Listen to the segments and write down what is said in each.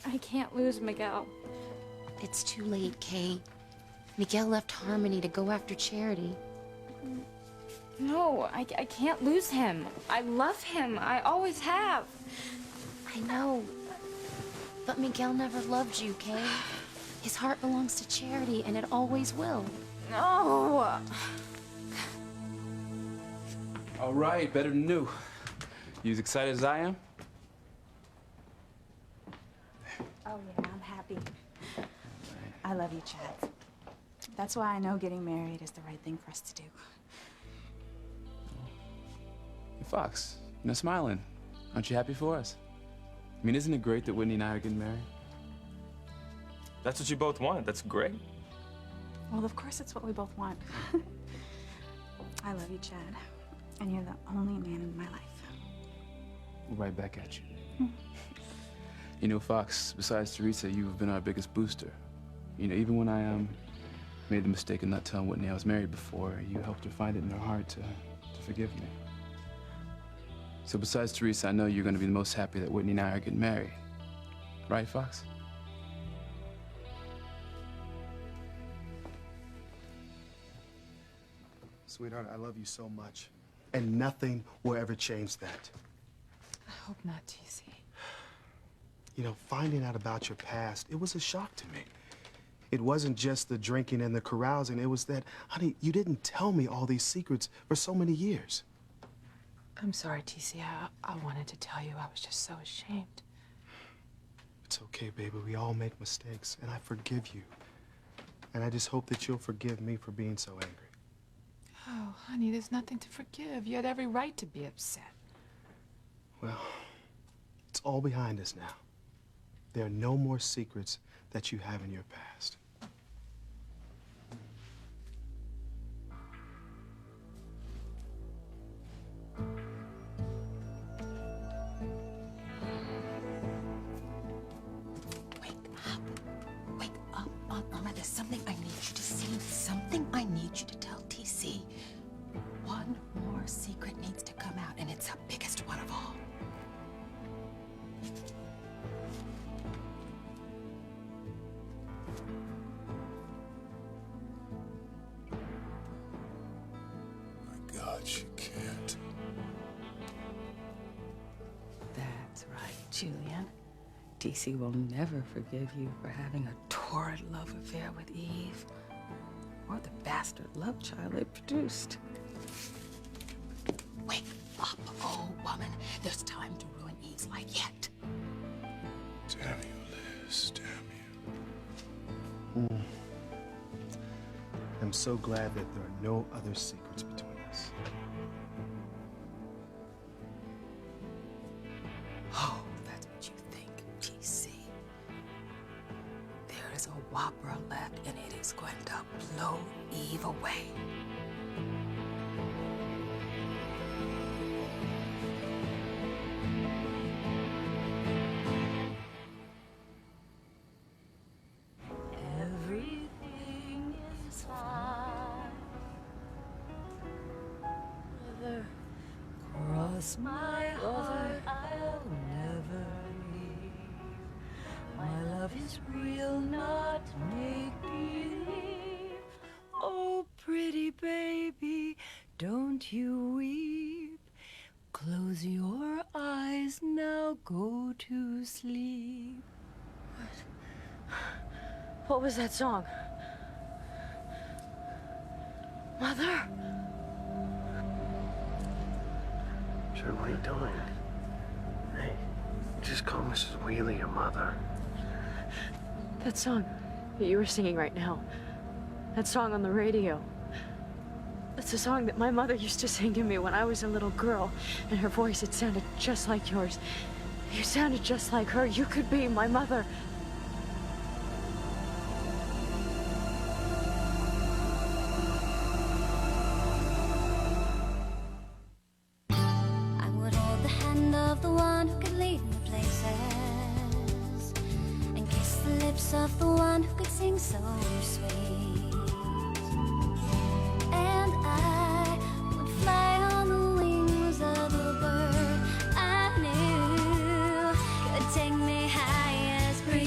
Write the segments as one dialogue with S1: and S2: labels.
S1: I can't lose Miguel.
S2: It's too late, Kay. Miguel left Harmony to go after Charity.
S1: No, I can't lose him. I love him. I always have.
S2: I know. But Miguel never loved you, Kay. His heart belongs to Charity, and it always will.
S1: No.
S3: All right, better than new. You as excited as I am?
S4: Oh, yeah, I'm happy. I love you, Chad. That's why I know getting married is the right thing for us to do.
S3: Hey, Fox, you're not smiling. Aren't you happy for us? I mean, isn't it great that Whitney and I are getting married?
S5: That's what you both want. That's great.
S4: Well, of course it's what we both want. I love you, Chad. And you're the only man in my life.
S3: Right back at you. You know, Fox, besides Teresa, you've been our biggest booster. You know, even when I made the mistake of not telling Whitney I was married before, you helped her find it in her heart to forgive me. So besides Teresa, I know you're going to be the most happy that Whitney and I are getting married. Right, Fox?
S6: Sweetheart, I love you so much. And nothing will ever change that.
S7: I hope not, TC.
S6: You know, finding out about your past, it was a shock to me. It wasn't just the drinking and the carousing. It was that, honey, you didn't tell me all these secrets for so many years.
S7: I'm sorry, TC. I wanted to tell you. I was just so ashamed.
S6: It's okay, baby. We all make mistakes, and I forgive you. And I just hope that you'll forgive me for being so angry.
S7: Oh, honey, there's nothing to forgive. You had every right to be upset.
S6: Well, it's all behind us now. There are no more secrets that you have in your past.
S2: Wake up, Mama. There's something I need you to see. Something I need you to tell TC. One more secret needs to come out, and it's the biggest one of all.
S8: My God, she can't.
S7: That's right, Julian. TC will never forgive you for having a torrid love affair with Eve, or the bastard love child they produced.
S2: Wake up, old woman. There's time to ruin Eve's life yet.
S8: Damn you, Liz. Damn you.
S6: I'm so glad that there are no other secrets between us.
S7: Oh, that's what you think, TC. There is a whopper left, and it is going to blow Eve away.
S9: Everything is fine. Mother, cross my heart, I'll never leave. My love is real, not make-believe. Oh, pretty baby, don't you weep. Close your eyes, now go to sleep. What was that song? Mother?
S10: Sure, what are you doing? Hey, just call Mrs. Wheeler your mother.
S9: That song that you were singing right now. That song on the radio. That's a song that my mother used to sing to me when I was a little girl. And her voice, it sounded just like yours. You sounded just like her. You could be my mother.
S11: I would hold the hand of the one who could lead me places, and kiss the lips of the one who could sing so sweet. And I would fly on the wings of a bird I knew could take me high as breeze.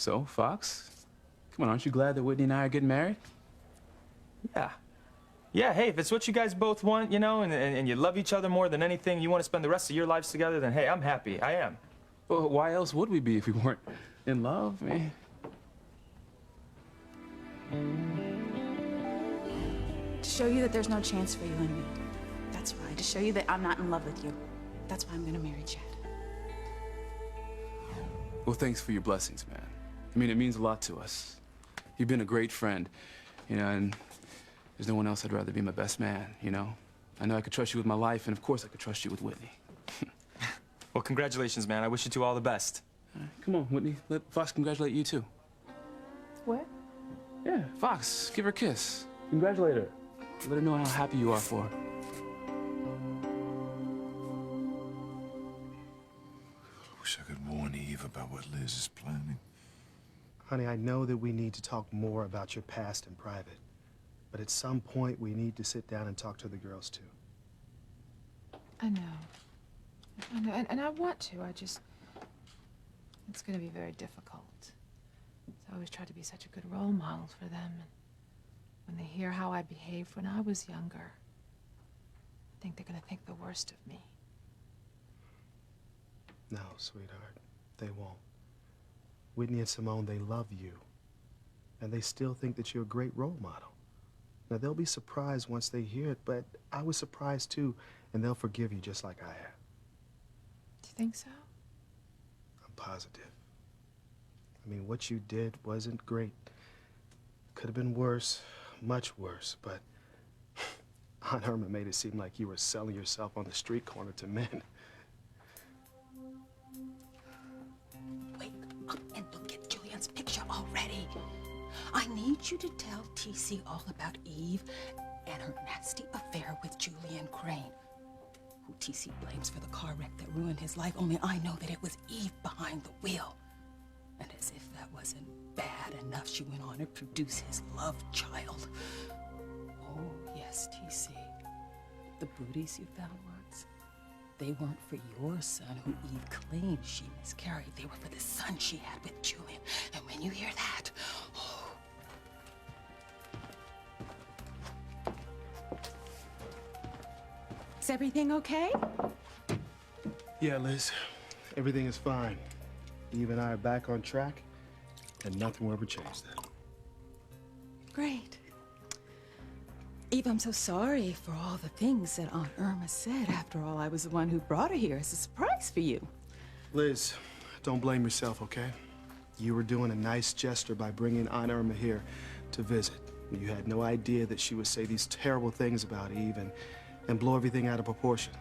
S3: So, Fox, come on, aren't you glad that Whitney and I are getting married?
S5: Yeah. Yeah, hey, if it's what you guys both want, you know, and you love each other more than anything, you want to spend the rest of your lives together, then hey, I'm happy. I am.
S3: Well, why else would we be if we weren't in love, man?
S4: To show you that there's no chance for you and me. That's right. To show you that I'm not in love with you. That's why I'm gonna marry Chad.
S3: Well, thanks for your blessings, man. I mean, it means a lot to us. You've been a great friend, you know, and there's no one else I'd rather be my best man, you know? I know I could trust you with my life, and of course I could trust you with Whitney.
S5: Well, congratulations, man. I wish you two all the best.
S3: All right, come on, Whitney. Let Fox congratulate you, too.
S4: What?
S3: Yeah, Fox, give her a kiss. Congratulate her. Let her know how happy you are for her.
S8: Wish I could warn Eve about what Liz is planning.
S6: Honey, I know that we need to talk more about your past in private. But at some point, we need to sit down and talk to the girls, too.
S12: I know. And I want to. It's going to be very difficult. I always try to be such a good role model for them. And when they hear how I behaved when I was younger, I think they're going to think the worst of me.
S6: No, sweetheart, they won't. Whitney and Simone, they love you. And they still think that you're a great role model. Now, they'll be surprised once they hear it, but I was surprised too, and they'll forgive you just like I am.
S12: Do you think so?
S6: I'm positive. I mean, what you did wasn't great. Could have been worse, much worse, but Aunt Irma made it seem like you were selling yourself on the street corner to men.
S2: Wake up and look at Julian's picture already. I need you to tell TC all about Eve and her nasty affair with Julian Crane, who TC blames for the car wreck that ruined his life, only I know that it was Eve behind the wheel. And as if that wasn't bad enough, she went on to produce his love child. Oh, yes, TC. The booties you found once, they weren't for your son, who Eve claimed she miscarried. They were for the son she had with Julian. And when you hear that, oh. Is everything okay?
S6: Yeah, Liz, everything is fine. Eve and I are back on track, and nothing will ever change that.
S2: Great. Eve, I'm so sorry for all the things that Aunt Irma said. After all, I was the one who brought her here as a surprise for you.
S6: Liz, don't blame yourself, okay? You were doing a nice gesture by bringing Aunt Irma here to visit. You had no idea that she would say these terrible things about Eve and blow everything out of proportion.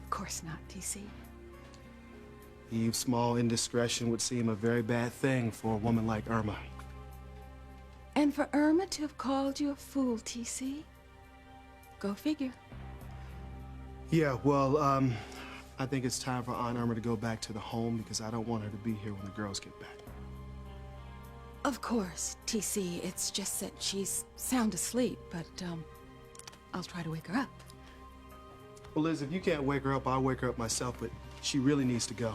S2: Of course not, TC.
S6: Eve's small indiscretion would seem a very bad thing for a woman like Irma.
S2: And for Irma to have called you a fool, TC? Go figure.
S6: Yeah, well, I think it's time for Aunt Irma to go back to the home because I don't want her to be here when the girls get back.
S2: Of course, TC. It's just that she's sound asleep, but, I'll try to wake her up.
S6: Well, Liz, if you can't wake her up, I'll wake her up myself, but she really needs to go.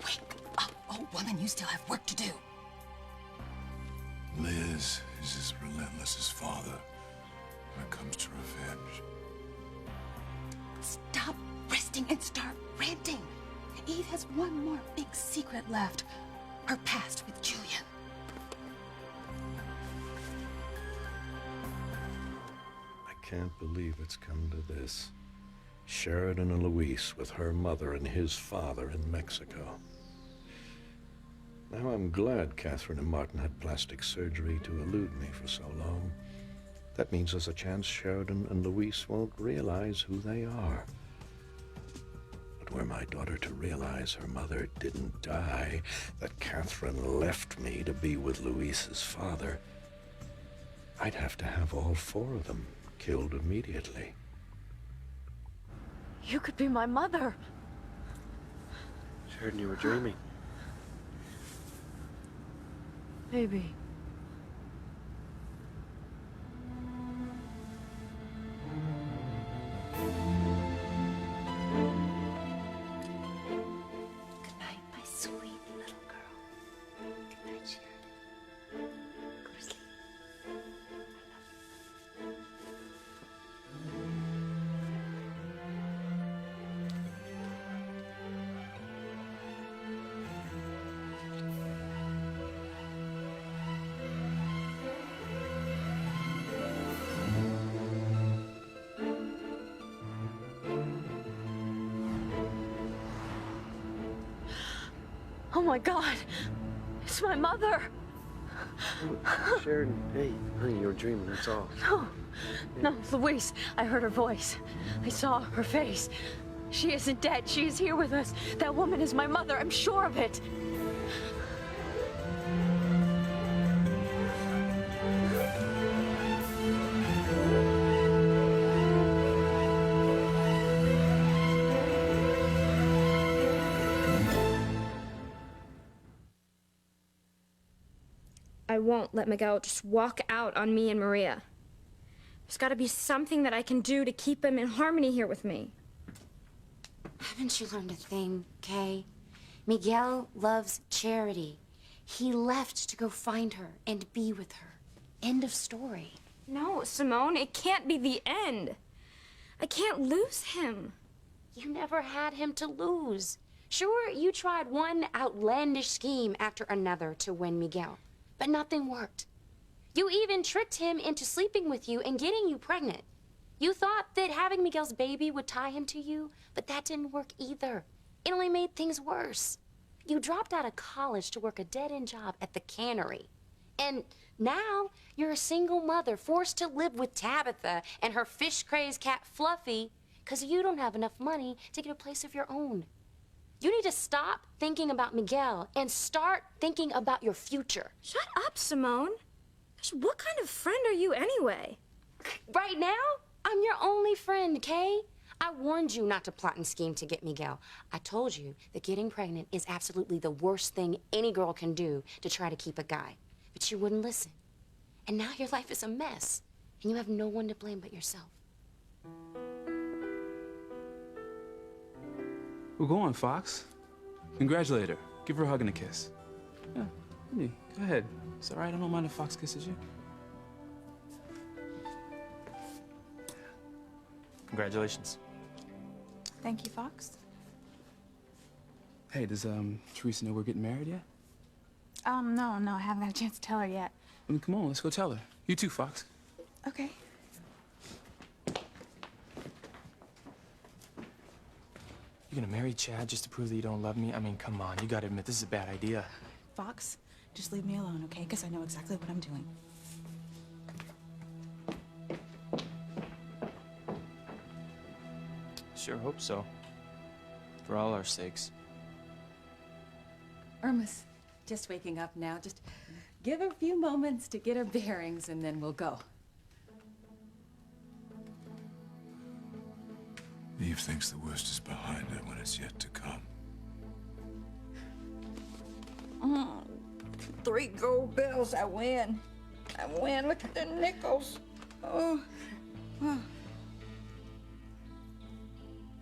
S2: Wake up, old woman. You still have work to do.
S8: Liz is as relentless as father when it comes to revenge.
S2: Stop resting and start ranting. Eve has one more big secret left. Her past with Julian.
S10: I can't believe it's come to this. Sheridan and Luis with her mother and his father in Mexico. Now I'm glad Catherine and Martin had plastic surgery to elude me for so long. That means there's a chance Sheridan and Luis won't realize who they are. But were my daughter to realize her mother didn't die, that Catherine left me to be with Luis's father, I'd have to have all four of them killed immediately.
S9: You could be my mother.
S10: Sheridan, you were dreaming.
S9: Maybe.
S2: Good night, my sweet.
S9: Oh my God. It's my mother.
S13: Sheridan, hey, honey, you were dreaming, that's all.
S9: No, Louise, I heard her voice. I saw her face. She isn't dead. She is here with us. That woman is my mother. I'm sure of it.
S1: I won't let Miguel just walk out on me and Maria. There's got to be something that I can do to keep him in harmony here with me.
S14: Haven't you learned a thing, Kay? Miguel loves Charity. He left to go find her and be with her. End of story.
S1: No, Simone, it can't be the end. I can't lose him.
S14: You never had him to lose. Sure, you tried one outlandish scheme after another to win Miguel, but nothing worked. You even tricked him into sleeping with you and getting you pregnant. You thought that having Miguel's baby would tie him to you, but that didn't work either. It only made things worse. You dropped out of college to work a dead-end job at the cannery. And now you're a single mother forced to live with Tabitha and her fish-crazed cat Fluffy because you don't have enough money to get a place of your own. You need to stop thinking about Miguel and start thinking about your future.
S1: Shut up, Simone. Gosh, what kind of friend are you anyway?
S14: Right now, I'm your only friend, Kay. I warned you not to plot and scheme to get Miguel. I told you that getting pregnant is absolutely the worst thing any girl can do to try to keep a guy. But you wouldn't listen. And now your life is a mess, and you have no one to blame but yourself.
S3: Well, go on, Fox. Congratulate her. Give her a hug and a kiss. Yeah, hey, go ahead. It's all right. I don't mind if Fox kisses you.
S5: Congratulations.
S4: Thank you, Fox.
S3: Hey, does Teresa know we're getting married yet?
S4: No, I haven't had a chance to tell her yet.
S3: I mean, come on, let's go tell her. You too, Fox.
S4: Okay.
S5: You're gonna marry Chad just to prove that you don't love me? I mean, come on, you gotta admit this is a bad idea.
S4: Fox, just leave me alone, okay? Because I know exactly what I'm doing.
S5: Sure hope so. For all our sakes.
S2: Irma's just waking up now. Just give her a few moments to get her bearings, and then we'll go.
S8: Eve thinks the worst is behind her when it's yet to come.
S15: 3 gold bills, I win. I win, look at the nickels. Oh. Where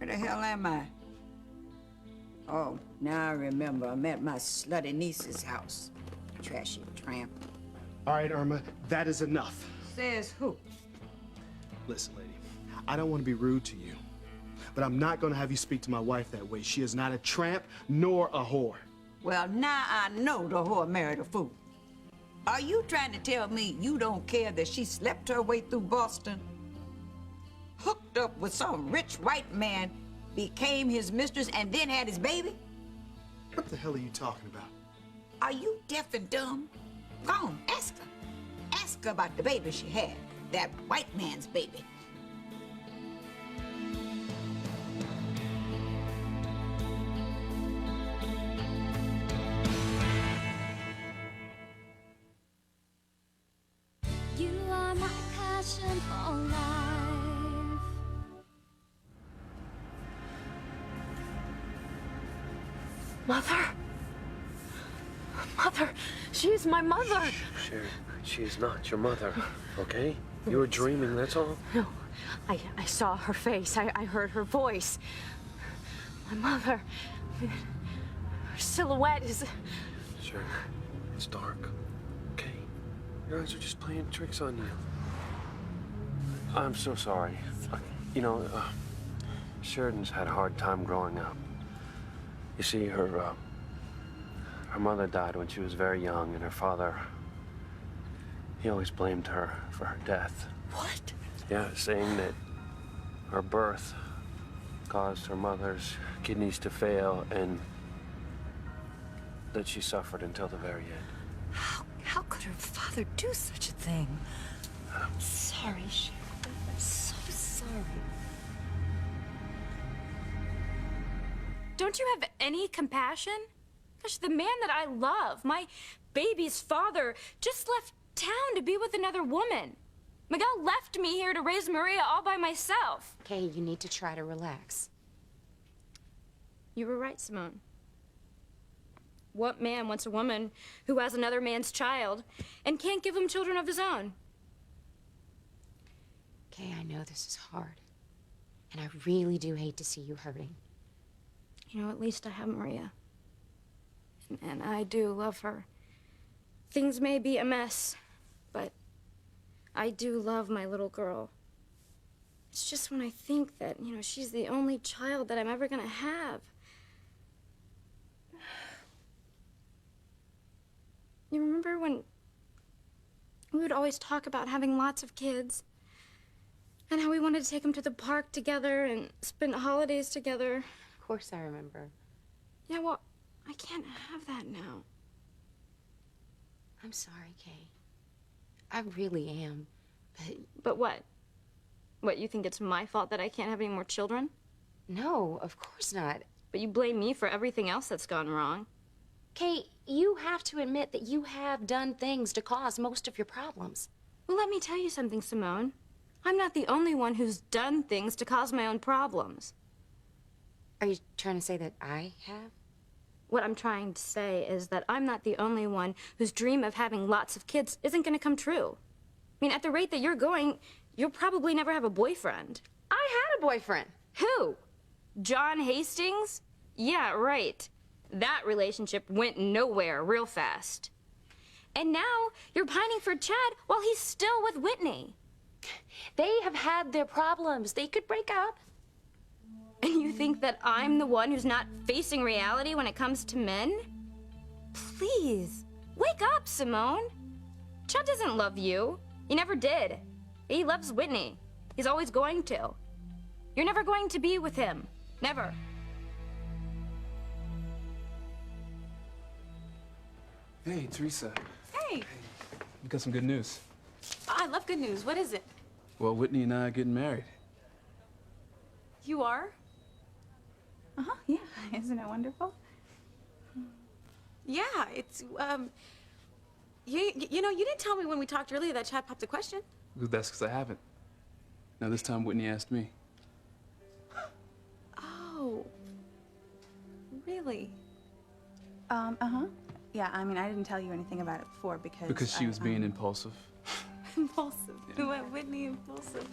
S15: the hell am I? Oh, now I remember. I'm at my slutty niece's house. Trashy tramp.
S6: All right, Irma, that is enough.
S15: Says who?
S6: Listen, lady, I don't want to be rude to you, but I'm not going to have you speak to my wife that way. She is not a tramp nor a whore.
S15: Well, now I know the whore married a fool. Are you trying to tell me you don't care that she slept her way through Boston, hooked up with some rich white man, became his mistress, and then had his baby?
S6: What the hell are you talking about?
S15: Are you deaf and dumb? Go on, ask her. Ask her about the baby she had, that white man's baby.
S11: You are my passion for life.
S9: Mother? Mother, she is my mother.
S13: Sharon, she is not your mother, okay? You were dreaming, that's all?
S9: No, I saw her face. I heard her voice. My mother. Her silhouette is...
S13: Sharon, it's dark, okay? Your eyes are just playing tricks on you. I'm so sorry. You know, Sheridan's had a hard time growing up. You see, her mother died when she was very young, and her father, he always blamed her for her death.
S9: What?
S13: Yeah, saying that her birth caused her mother's kidneys to fail, and that she suffered until the very end.
S16: How could her father do such a thing? I'm sorry, Sheridan. I'm so sorry.
S1: Don't you have any compassion? Gosh, the man that I love, my baby's father, just left town to be with another woman. Miguel left me here to raise Maria all by myself.
S14: Okay, you need to try to relax.
S1: You were right, Simone. What man wants a woman who has another man's child and can't give him children of his own?
S14: Okay, I know this is hard. And I really do hate to see you hurting.
S1: You know, at least I have Maria. And I do love her. Things may be a mess, but I do love my little girl. It's just when I think that, you know, she's the only child that I'm ever gonna have. You remember when we would always talk about having lots of kids? And how we wanted to take them to the park together and spend holidays together.
S14: Of course I remember.
S1: Yeah, well, I can't have that now.
S14: I'm sorry, Kay. I really am, but...
S1: But what? What, you think it's my fault that I can't have any more children?
S14: No, of course not.
S1: But you blame me for everything else that's gone wrong.
S14: Kay, you have to admit that you have done things to cause most of your problems.
S1: Well, let me tell you something, Simone. I'm not the only one who's done things to cause my own problems.
S14: Are you trying to say that I have?
S1: What I'm trying to say is that I'm not the only one whose dream of having lots of kids isn't going to come true. I mean, at the rate that you're going, you'll probably never have a boyfriend.
S14: I had a boyfriend.
S1: Who? John Hastings? Yeah, right. That relationship went nowhere real fast. And now you're pining for Chad while he's still with Whitney.
S14: They have had their problems. They could break up.
S1: And you think that I'm the one who's not facing reality when it comes to men? Please, wake up, Simone. Chad doesn't love you. He never did. He loves Whitney. He's always going to. You're never going to be with him. Never.
S3: Hey, Teresa.
S4: Hey.
S3: We got some good news.
S4: I love good news. What is it?
S3: Well, Whitney and I are getting married.
S4: You are? Uh-huh, yeah. Isn't it wonderful? Yeah, it's, you know, you didn't tell me when we talked earlier that Chad popped a question.
S3: That's because I haven't. Now, this time Whitney asked me.
S4: Oh. Really? Uh-huh. Yeah, I mean, I didn't tell you anything about it before because...
S3: Because she was being impulsive.
S4: Impulsive. Whitney impulsive.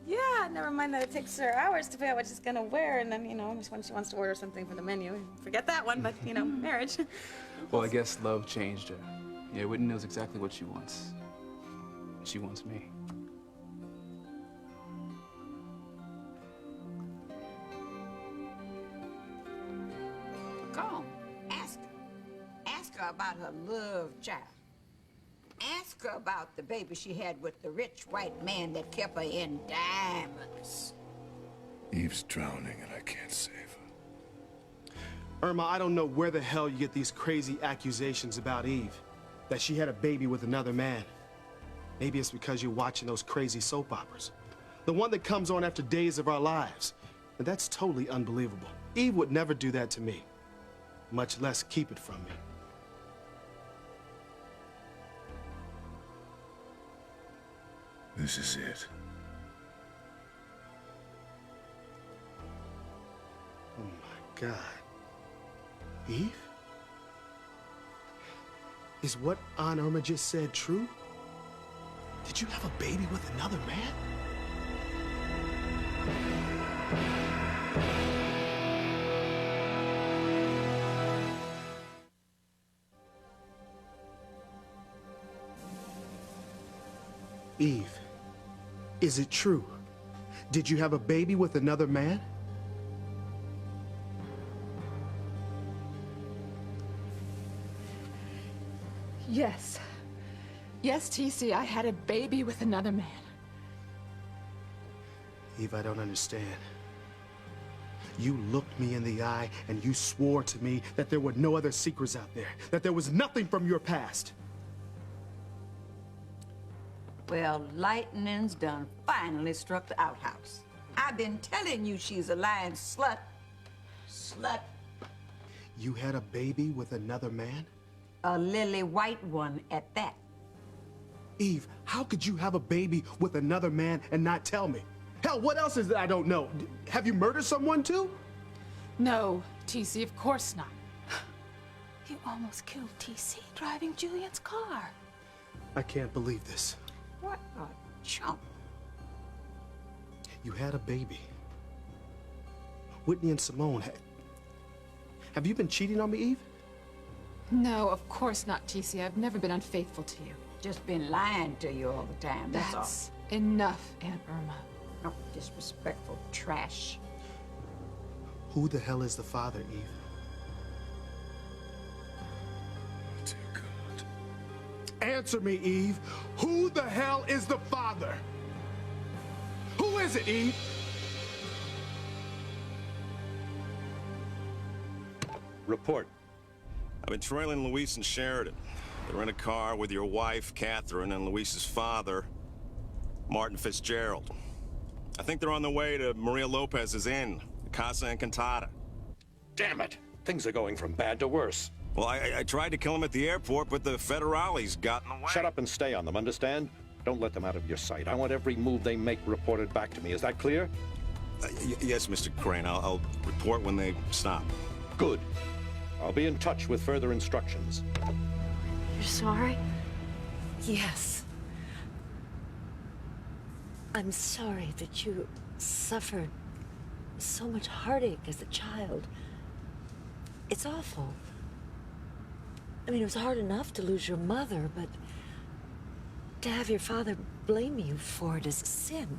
S4: Yeah, never mind that it takes her hours to figure out what she's gonna wear, and then, you know, just when she wants to order something for the menu. Forget that one, but, you know, marriage.
S3: Well, I guess love changed her. Yeah, Whitney knows exactly what she wants. She wants me.
S15: Go on, ask her. Ask her about her love child. Ask her about the baby she had with the rich white man that kept her in diamonds.
S8: Eve's drowning and I can't save her.
S6: Irma, I don't know where the hell you get these crazy accusations about Eve. That she had a baby with another man. Maybe it's because you're watching those crazy soap operas. The one that comes on after Days of Our Lives. And that's totally unbelievable. Eve would never do that to me. Much less keep it from me.
S8: This is it.
S6: Oh my God. Eve? Is what Aunt Irma just said true? Did you have a baby with another man? Eve, is it true? Did you have a baby with another man?
S12: Yes. Yes, TC, I had a baby with another man.
S6: Eve, I don't understand. You looked me in the eye and you swore to me that there were no other secrets out there, that there was nothing from your past.
S15: Well, lightning's done finally struck the outhouse. I've been telling you she's a lying slut. Slut.
S6: You had a baby with another man?
S15: A lily white one at that.
S6: Eve, how could you have a baby with another man and not tell me? Hell, what else is that I don't know? Have you murdered someone too?
S12: No, TC, of course not.
S2: You almost killed TC driving Julian's car.
S6: I can't believe this.
S15: What a chump.
S6: You had a baby. Whitney and Simone, have you been cheating on me, Eve?
S12: No, of course not, TC. I've never been unfaithful to you.
S15: Just been lying to you all the time, that's all.
S12: That's enough, Aunt Irma.
S15: No disrespectful trash.
S6: Who the hell is the father, Eve?
S8: Dear God.
S6: Answer me, Eve. Who the hell is the father? Who is it, Eve?
S10: Report.
S17: I've been trailing Luis and Sheridan. They're in a car with your wife, Catherine, and Luis's father, Martin Fitzgerald. I think they're on their way to Maria Lopez's inn, Casa Encantada.
S10: Damn it! Things are going from bad to worse.
S17: Well, I tried to kill him at the airport, but the federales got in the way.
S10: Shut up and stay on them, understand? Don't let them out of your sight. I want every move they make reported back to me. Is that clear?
S17: Yes, Mr. Crane. I'll report when they stop.
S10: Good. I'll be in touch with further instructions.
S9: You're sorry?
S16: Yes. I'm sorry that you suffered so much heartache as a child. It's awful. I mean, it was hard enough to lose your mother, but to have your father blame you for it is a sin.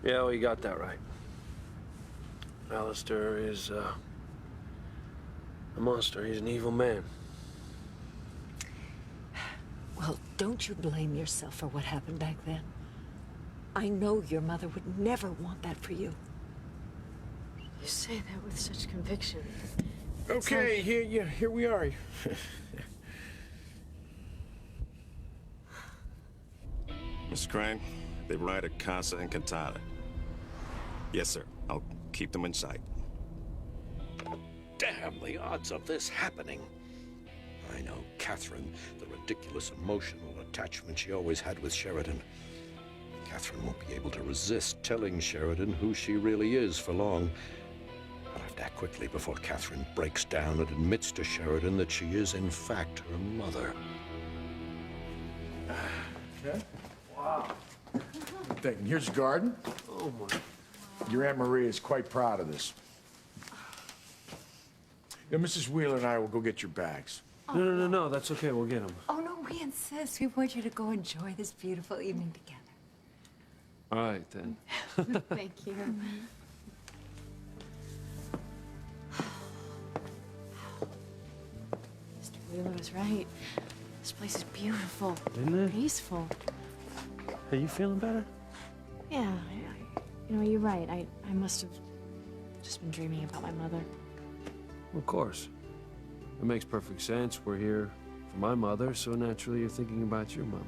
S13: Yeah, well, you got that right. Alistair is, a monster. He's an evil man.
S16: Well, don't you blame yourself for what happened back then. I know your mother would never want that for you.
S9: You say that with such conviction.
S18: Okay, here we are.
S17: Mr. Crane, they ride at Casa Encantada. Yes, sir. I'll keep them in sight.
S10: Damn the odds of this happening. I know Catherine, the ridiculous emotional attachment she always had with Sheridan. Catherine won't be able to resist telling Sheridan who she really is for long. I'll have to act quickly before Catherine breaks down and admits to Sheridan that she is, in fact, her mother.
S18: Okay. Wow. Thinking, here's the garden.
S13: Oh, my.
S18: Your Aunt Maria is quite proud of this. Now, Mrs. Wheeler and I will go get your bags.
S13: No, that's okay. We'll get them.
S16: Oh, no, we insist. We want you to go enjoy this beautiful evening together.
S13: All right, then.
S12: Thank you.
S9: Mr. Wheeler was right. This place is beautiful.
S13: Isn't it?
S9: Peaceful.
S13: Are you feeling better?
S9: Yeah, you know, you're right. I must have just been dreaming about my mother.
S13: Of course. It makes perfect sense. We're here for my mother, so naturally you're thinking about your mother.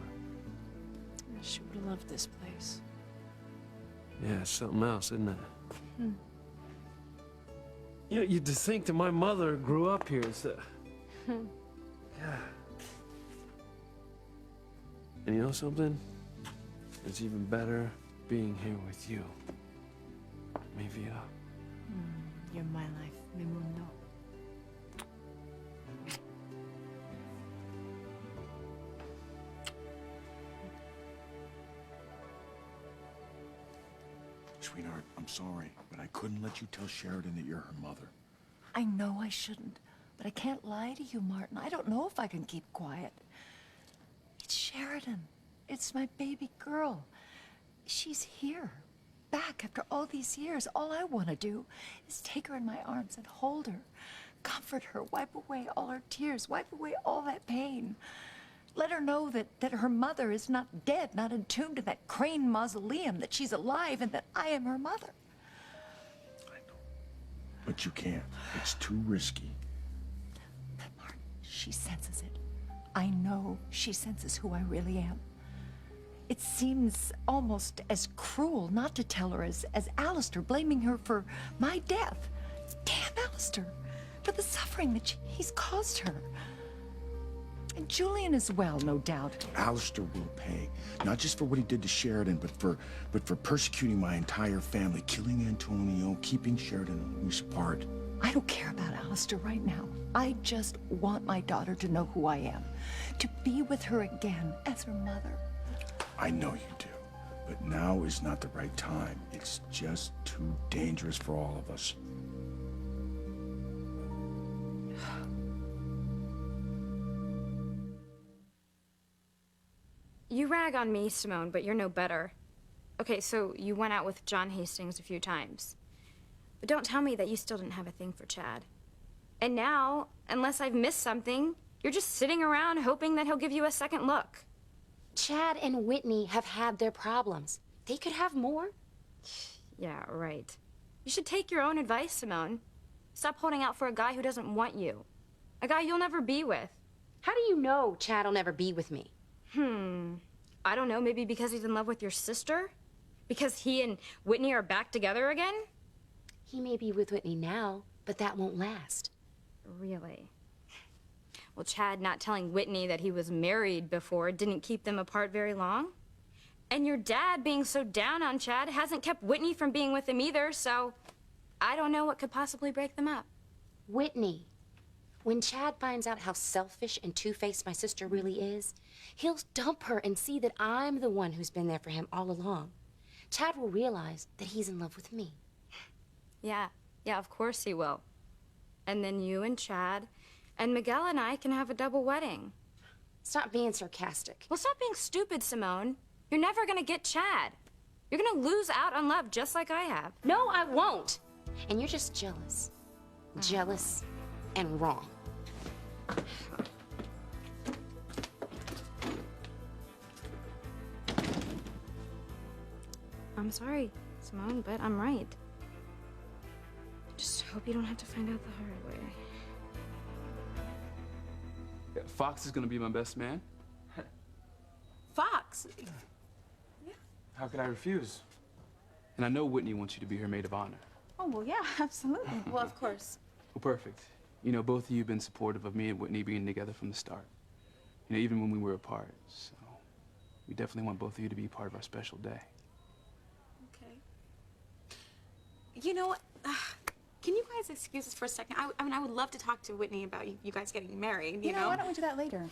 S9: She would have loved this place.
S13: Yeah, it's something else, isn't it?
S9: Hmm.
S13: You know, you'd think that my mother grew up here. It's yeah. And you know something? It's even better being here with you. Mi vida.
S9: You're my life, mi mundo.
S18: Sweetheart, I'm sorry, but I couldn't let you tell Sheridan that you're her mother.
S16: I know I shouldn't, but I can't lie to you, Martin. I don't know if I can keep quiet. It's Sheridan. It's my baby girl. She's here, back after all these years. All I want to do is take her in my arms and hold her, comfort her, wipe away all her tears, wipe away all that pain. Let her know that her mother is not dead, not entombed in that Crane mausoleum, that she's alive and that I am her mother.
S18: but you can't. It's too risky.
S16: Martin, she senses it. I know she senses who I really am. It seems almost as cruel not to tell her as Alistair, blaming her for my death. Damn Alistair, for the suffering that he's caused her. And Julian as well, no doubt.
S18: Alistair will pay, not just for what he did to Sheridan, but for persecuting my entire family, killing Antonio, keeping Sheridan and Luis apart.
S16: I don't care about Alistair right now. I just want my daughter to know who I am, to be with her again as her mother.
S18: I know you do, but now is not the right time. It's just too dangerous for all of us.
S1: You rag on me, Simone, but you're no better. Okay, so you went out with John Hastings a few times. But don't tell me that you still didn't have a thing for Chad. And now, unless I've missed something, you're just sitting around hoping that he'll give you a second look.
S14: Chad and Whitney have had their problems. They could have more.
S1: Yeah, right. You should take your own advice, Simone. Stop holding out for a guy who doesn't want you. A guy you'll never be with.
S14: How do you know Chad will never be with me?
S1: I don't know, maybe because he's in love with your sister? Because he and Whitney are back together again?
S14: He may be with Whitney now, but that won't last.
S1: Really? Well, Chad not telling Whitney that he was married before didn't keep them apart very long. And your dad being so down on Chad hasn't kept Whitney from being with him either, so I don't know what could possibly break them up.
S14: Whitney. When Chad finds out how selfish and two-faced my sister really is, he'll dump her and see that I'm the one who's been there for him all along. Chad will realize that he's in love with me.
S1: Yeah, of course he will. And then you and Chad and Miguel and I can have a double wedding.
S14: Stop being sarcastic.
S1: Well, stop being stupid, Simone. You're never gonna get Chad. You're gonna lose out on love just like I have.
S14: No, I won't. And you're just jealous. Jealous and wrong.
S1: I'm sorry, Simone, but I'm right. Just hope you don't have to find out the hard way.
S3: Yeah, Fox is gonna be my best man.
S4: Fox?
S5: How could I refuse?
S3: And I know Whitney wants you to be her maid of honor.
S4: Oh, well, yeah, absolutely. Well, of course.
S3: Well, perfect. You know, both of you have been supportive of me and Whitney being together from the start. You know, even when we were apart. So we definitely want both of you to be part of our special day.
S4: Okay. You know what? Can you guys excuse us for a second? I mean, I would love to talk to Whitney about you guys getting married, you know?
S19: Why don't we do that later?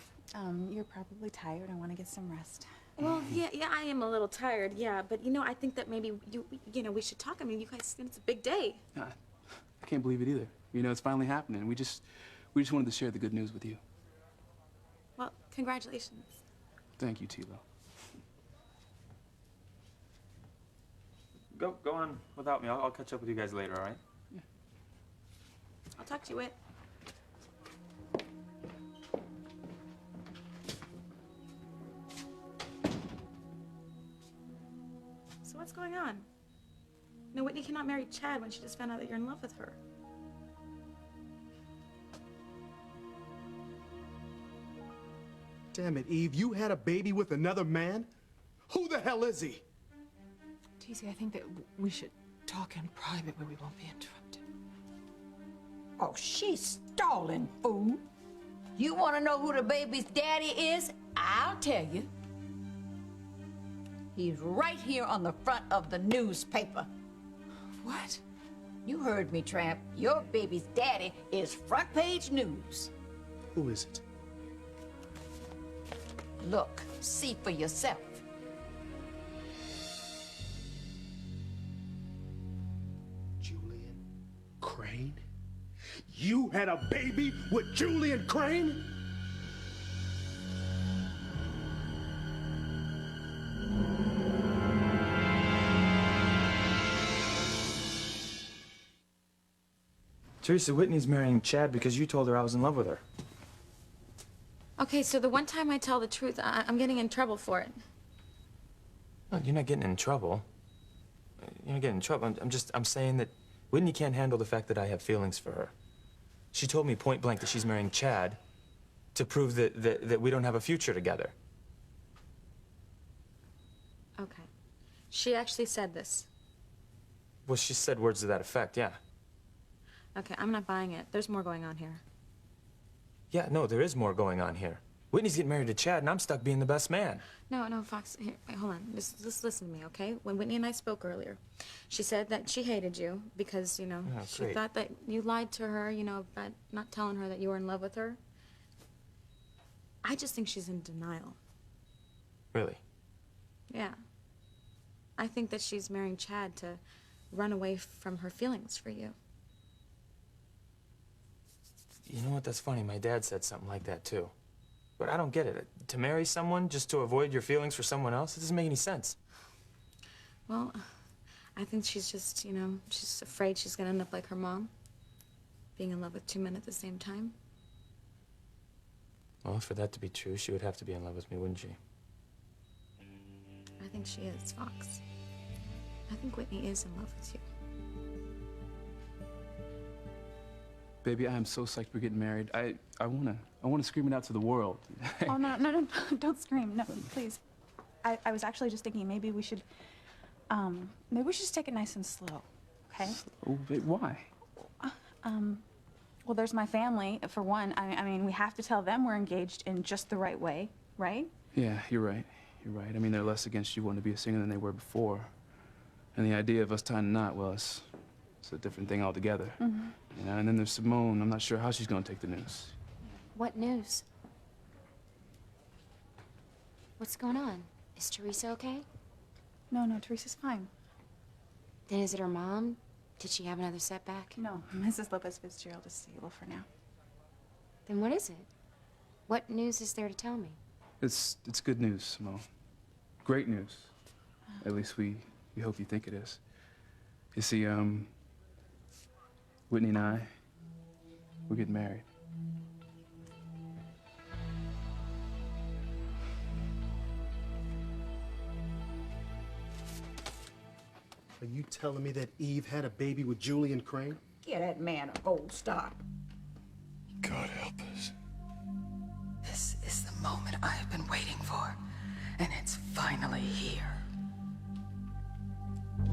S19: You're probably tired. I want to get some rest.
S4: Well, yeah, I am a little tired, yeah, but you know, I think that maybe you know, we should talk. I mean, you guys, it's a big day.
S3: I can't believe it either. You know, it's finally happening. We just wanted to share the good news with you.
S4: Well, congratulations.
S3: Thank you, Tilo.
S5: Go on without me. I'll catch up with you guys later, all right?
S4: I'll talk to you, Whit. So what's going on? No, Whitney cannot marry Chad when she just found out that you're in love with her.
S6: Damn it, Eve, you had a baby with another man? Who the hell is he?
S12: TC, I think that we should talk in private where we won't be interrupted.
S15: Oh, she's stalling, fool. You want to know who the baby's daddy is? I'll tell you. He's right here on the front of the newspaper.
S12: What?
S15: You heard me, Tramp. Your baby's daddy is front page news.
S6: Who is it?
S15: Look, see for yourself.
S6: Julian Crane? You had a baby with Julian Crane?
S5: Teresa, Whitney's marrying Chad because you told her I was in love with her.
S4: Okay, so the one time I tell the truth, I'm getting in trouble for it.
S5: No, you're not getting in trouble. You're not getting in trouble. I'm saying that Whitney can't handle the fact that I have feelings for her. She told me point blank that she's marrying Chad to prove that we don't have a future together.
S4: Okay. She actually said this.
S5: Well, she said words to that effect, yeah.
S4: Okay, I'm not buying it. There's more going on here.
S5: Yeah, no, there is more going on here. Whitney's getting married to Chad, and I'm stuck being the best man.
S4: No, Fox, here, wait, hold on. Just listen to me, okay? When Whitney and I spoke earlier, she said that she hated you because, you know,
S5: Oh,
S4: she
S5: great.
S4: thought that you lied to her, you know, about not telling her that you were in love with her. I just think she's in denial.
S5: Really?
S4: Yeah. I think that she's marrying Chad to run away from her feelings for you.
S5: You know what? That's funny. My dad said something like that, too. But I don't get it. To marry someone just to avoid your feelings for someone else? It doesn't make any sense.
S4: Well, I think she's just, you know, she's afraid she's gonna end up like her mom, being in love with two men at the same time.
S5: Well, for that to be true, she would have to be in love with me, wouldn't she?
S4: I think she is, Fox. I think Whitney is in love with you.
S3: Baby, I am so psyched we're getting married. I wanna scream it out to the world.
S19: Oh, no, don't scream. No, please. I was actually just thinking maybe we should just take it nice and slow, okay?
S3: Oh, babe, why?
S19: Well, there's my family, for one. I mean, we have to tell them we're engaged in just the right way, right?
S3: Yeah, you're right. You're right. I mean, they're less against you wanting to be a singer than they were before. And the idea of us tying a knot, well, it's a different thing altogether.
S19: Mm-hmm.
S3: You know, and then there's Simone. I'm not sure how she's gonna take the news.
S14: What news? What's going on? Is Teresa okay?
S19: No, Teresa's fine.
S14: Then is it her mom? Did she have another setback?
S19: No, Mrs. Lopez Fitzgerald is stable for now.
S14: Then what is it? What news is there to tell me?
S3: It's good news, Simone. Great news. At least we hope you think it is. You see, Whitney and I, we're getting married.
S6: Are you telling me that Eve had a baby with Julian Crane?
S15: Get that man a gold star.
S8: God help us.
S2: This is the moment I have been waiting for, and it's finally here.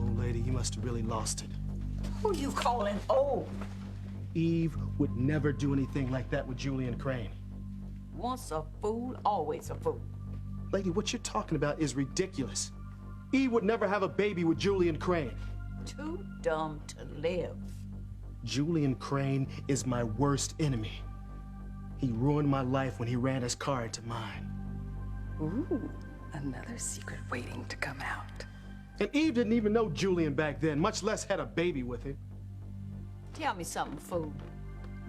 S6: Old lady, you must have really lost it.
S15: Who you calling old?
S6: Eve would never do anything like that with Julian Crane.
S15: Once a fool, always a fool.
S6: Lady, what you're talking about is ridiculous. Eve would never have a baby with Julian Crane.
S15: Too dumb to live.
S6: Julian Crane is my worst enemy. He ruined my life when he ran his car into mine.
S2: Ooh, another secret waiting to come out.
S6: And Eve didn't even know Julian back then, much less had a baby with him.
S15: Tell me something, fool.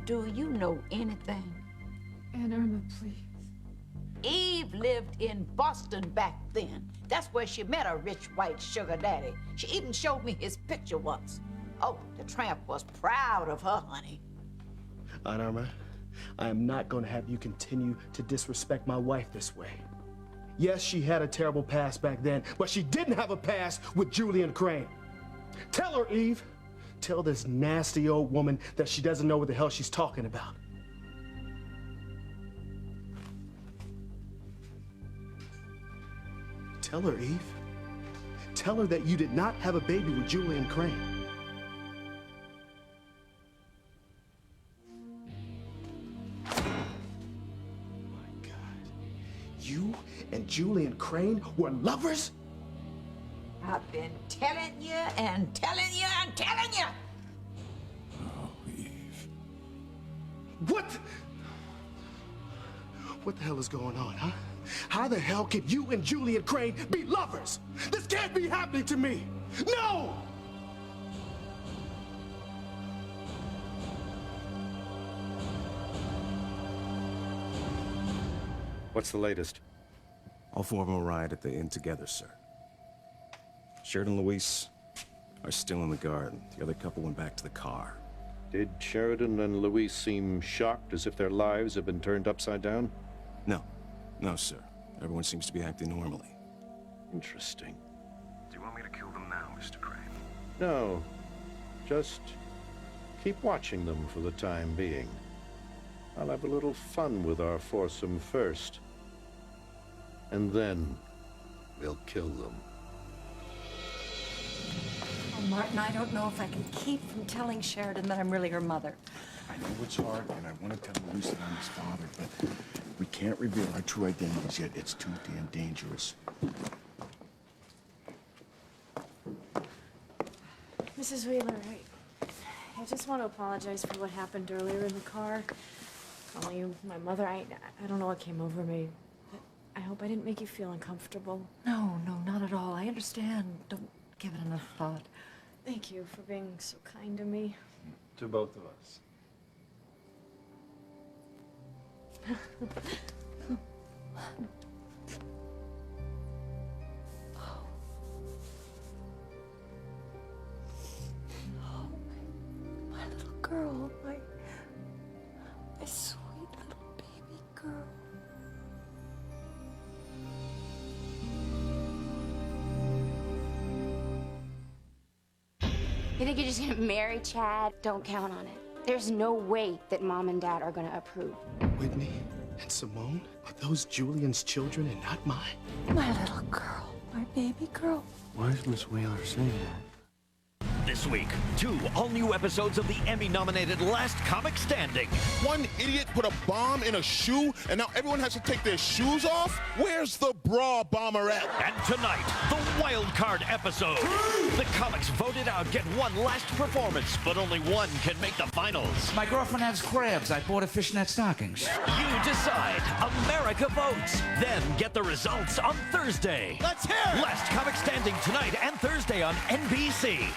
S15: Do you know anything?
S12: Aunt Irma, please.
S15: Eve lived in Boston back then. That's where she met a rich white sugar daddy. She even showed me his picture once. Oh, the tramp was proud of her, honey.
S6: Aunt Irma, I am not going to have you continue to disrespect my wife this way. Yes, she had a terrible past back then, but she didn't have a past with Julian Crane. Tell her, Eve. Tell this nasty old woman that she doesn't know what the hell she's talking about. Tell her, Eve. Tell her that you did not have a baby with Julian Crane. You and Julian Crane were lovers?
S15: I've been telling you and telling you and telling you.
S6: What the hell is going on, huh? How the hell could you and Julian Crane be lovers? This can't be happening to me. No!
S10: What's the latest?
S17: All four of them arrived at the inn together, sir. Sheridan and Luis are still in the garden. The other couple went back to the car.
S10: Did Sheridan and Luis seem shocked, as if their lives had been turned upside down?
S17: No. No, sir. Everyone seems to be acting normally.
S10: Interesting.
S13: Do you want me to kill them now, Mr. Crane?
S10: No. Just keep watching them for the time being. I'll have a little fun with our foursome first. And then we'll kill them.
S16: Oh, Martin, I don't know if I can keep from telling Sheridan that I'm really her mother.
S18: I know it's hard, and I want to tell Luis that I'm his father, but we can't reveal our true identities yet. It's too damn dangerous.
S9: Mrs. Wheeler, I just want to apologize for what happened earlier in the car. Calling you my mother, I don't know what came over me. But I hope I didn't make you feel uncomfortable.
S16: No, not at all. I understand. Don't give it enough thought.
S9: Thank you for being so kind to me.
S5: To both of us.
S16: My little girl, my sweet little baby girl.
S14: You think you're just gonna marry Chad? Don't count on it. There's no way that Mom and Dad are gonna approve.
S6: Whitney and Simone? Are those Julian's children and not mine?
S16: My little girl, my baby girl.
S13: Why is Miss Wheeler saying that?
S20: This week, 2 all-new episodes of the Emmy-nominated Last Comic Standing.
S21: One idiot put a bomb in a shoe, and now everyone has to take their shoes off? Where's the bra bomber at?
S20: And tonight, the wild card episode. The comics voted out get one last performance, but only one can make the finals.
S22: My girlfriend has crabs. I bought her fishnet stockings.
S20: You decide. America votes. Then get the results on Thursday.
S21: Let's hear it!
S20: Last Comic Standing tonight and Thursday on NBC.